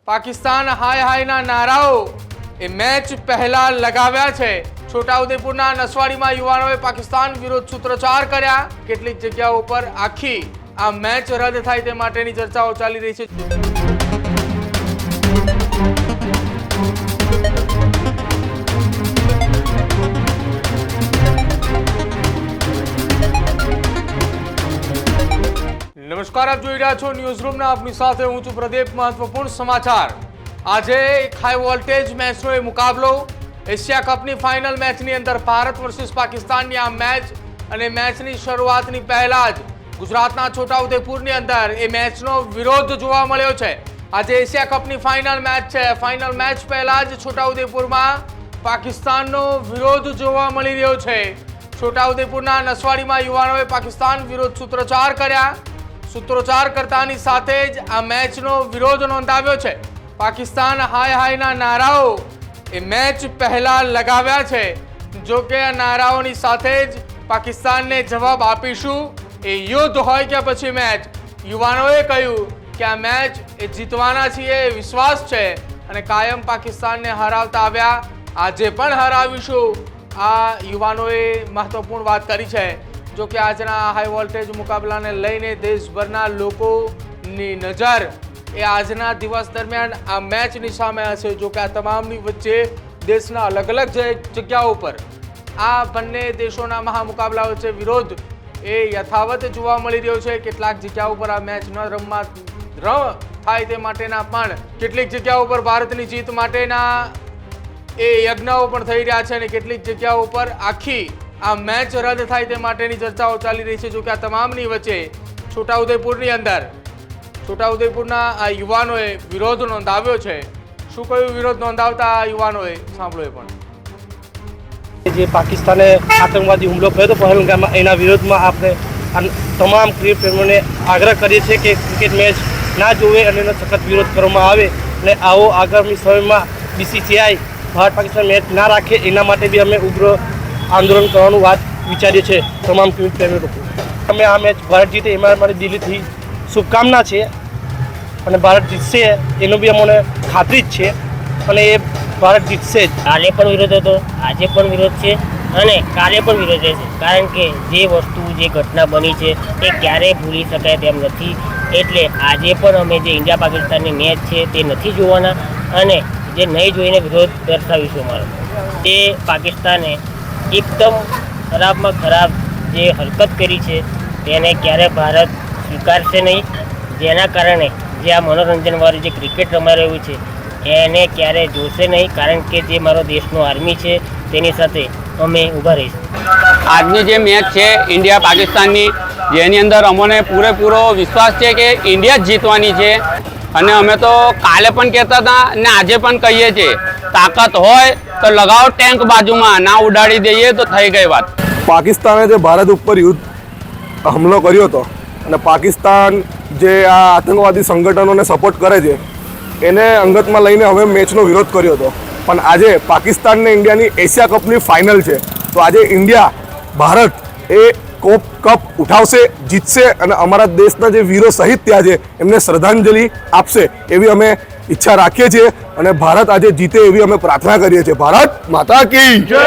પાકિસ્તાન હાય hyena નારાઓ એ match પહેલા લગાવ્યા છે। છોટાઉદેપુરના નસવાડીમાં યુવાનોએ પાકિસ્તાન વિરોધ સૂત્રોચ્ચાર કર્યા। કેટલીક જગ્યાઓ પર આખી આ મેચ રદ થાય તે માટેની ચર્ચાઓ ચાલી રહી છે। नमस्कार, आप જોઈ રહ્યા છો ન્યૂઝ રૂમ ના આપની સાથે હું છું પ્રદીપ। મહત્વપૂર્ણ સમાચાર। આજે એક હાઈ વોલ્ટેજ મેચનો એ મુકાબલો એશિયા કપની ફાઇનલ મેચની અંદર ભારત વર્સિસ પાકિસ્તાનની આ મેચ અને મેચની શરૂઆતની પહેલા જ ગુજરાતના છોટાઉદેપુરની અંદર એ મેચનો વિરોધ જોવા મળ્યો છે। આજે એશિયા કપની ફાઇનલ મેચ છે। ફાઇનલ મેચ પહેલા જ છોટાઉદેપુરમાં પાકિસ્તાનનો વિરોધ જોવા મળી રહ્યો છે। છોટાઉદેપુરના નસવાડીમાં યુવાનોએ પાકિસ્તાન વિરોધ સૂત્રોચ્ચાર કર્યા। સૂત્રોચ્ચાર કરતાની સાથે જ આ મેચનો વિરોધ નોંધાવ્યો છે। પાકિસ્તાન હાય હાયના નારાઓ એ મેચ પહેલા લગાવ્યા છે। જો કે આ નારાઓની સાથે જ પાકિસ્તાનને જવાબ આપીશું, એ યુદ્ધ હોય કે પછી મેચ। યુવાનોએ કહ્યું કે આ મેચ એ જીતવાના છીએ એ વિશ્વાસ છે અને કાયમ પાકિસ્તાનને હરાવતા આવ્યા, આજે પણ હરાવીશું। આ યુવાનોએ મહત્વપૂર્ણ વાત કરી છે। જો કે આજના હાઈ વોલ્ટેજ મુકાબલાને લઈને દેશભરના લોકોની નજર એ આજના દિવસ દરમિયાન આ મેચની સામે હશે। જો કે આ તમામની વચ્ચે દેશના અલગ અલગ જગ્યાઓ પર આ બંને દેશોના મહામુકાબલા વચ્ચે વિરોધ એ યથાવત જોવા મળી રહ્યો છે। કેટલાક જગ્યાઓ પર આ મેચ ન થાય તે માટેના પણ કેટલીક જગ્યાઓ પર ભારતની જીત માટેના એ યજ્ઞો પણ થઈ રહ્યા છે અને કેટલીક જગ્યાઓ પર આખી આ મેચ રદ થાય તે માટેની ચર્ચાઓ ચાલી રહી છે। જો કે આ તમામની વચ્ચે છોટાઉદેપુરની અંદર છોટાઉદેપુરના આ યુવાનોએ વિરોધ નોંધાવ્યો છે। શું કહ્યું વિરોધ નોંધાવતા આ યુવાનોએ, સાંભળો એ પણ। જે પાકિસ્તાને આતંકવાદી હુમલો કર્યો હતો પહેલગામમાં, એના વિરોધમાં આપણે તમામ ક્રિકેટ પ્રેમીઓને આગ્રહ કરીએ છીએ કે ક્રિકેટ મેચ ના જોવે અને એનો સખત વિરોધ કરવામાં આવે અને આવો આગામી સમયમાં BCCI ભારત પાકિસ્તાન મેચ ના રાખે એના માટે બી અમે ઉગ્ર આંદોલન કરવાનું વાત વિચારીએ છીએ તમામ ક્રિકેટ પ્રેમી લોકો। અમે આ મેચ ભારત જીતે એમાં મારી દિલ્હીથી શુભકામના છે અને ભારત જીતશે એનો બી અમને ખાતરી જ છે અને એ ભારત જીતશે જ। કાલે પણ વિરોધ હતો, આજે પણ વિરોધ છે અને કાલે પણ વિરોધ રહેશે, કારણ કે જે વસ્તુ જે ઘટના બની છે એ ક્યારેય ભૂલી શકાય તેમ નથી। એટલે આજે પણ અમે જે ઇન્ડિયા પાકિસ્તાનની મેચ છે તે નથી જોવાના અને જે નહીં જોઈને વિરોધ દર્શાવીશું અમારો। તે પાકિસ્તાને એકદમ ખરાબમાં ખરાબ જે હરકત કરી છે તેને ક્યારે ભારત સ્વીકારશે નહીં, જેના કારણે જે આ મનોરંજનવાળી જે ક્રિકેટ રમાઈ રહ્યું છે એને ક્યારે જોશે નહીં, કારણ કે જે મારો દેશનો આર્મી છે તેની સાથે અમે ઊભા રહીશું। આજની જે મેચ છે ઇન્ડિયા પાકિસ્તાનની, જેની અંદર અમને પૂરેપૂરો વિશ્વાસ છે કે ઇન્ડિયા જ જીતવાની છે અને અમે તો કાલે પણ કહેતા હતા ને આજે પણ કહીએ છીએ, તાકાત હોય તો લગાવો ટેન્ક બાજુમાં, ના ઉડાડી દઈએ તો થઈ ગઈ વાત। પાકિસ્તાને જે ભારત ઉપર યુદ્ધ હુમલો કર્યો હતો અને પાકિસ્તાન જે આ આતંકવાદી સંગઠનોને સપોર્ટ કરે છે એને અંગતમાં લઈને હવે મેચનો વિરોધ કર્યો હતો। પણ આજે પાકિસ્તાન ને ઇન્ડિયાની એશિયા કપની ફાઇનલ છે, તો આજે ઇન્ડિયા ભારત એ કપ ઉઠાવશે, જીતશે અને અમારા દેશના જે વીરો શહીદ થયા છે એમને શ્રદ્ધાંજલિ આપશે એવી અમે ઈચ્છા રાખીએ છીએ અને ભારત આજે જીતે એવી અમે પ્રાર્થના કરીએ છીએ। ભારત માતા કી જય।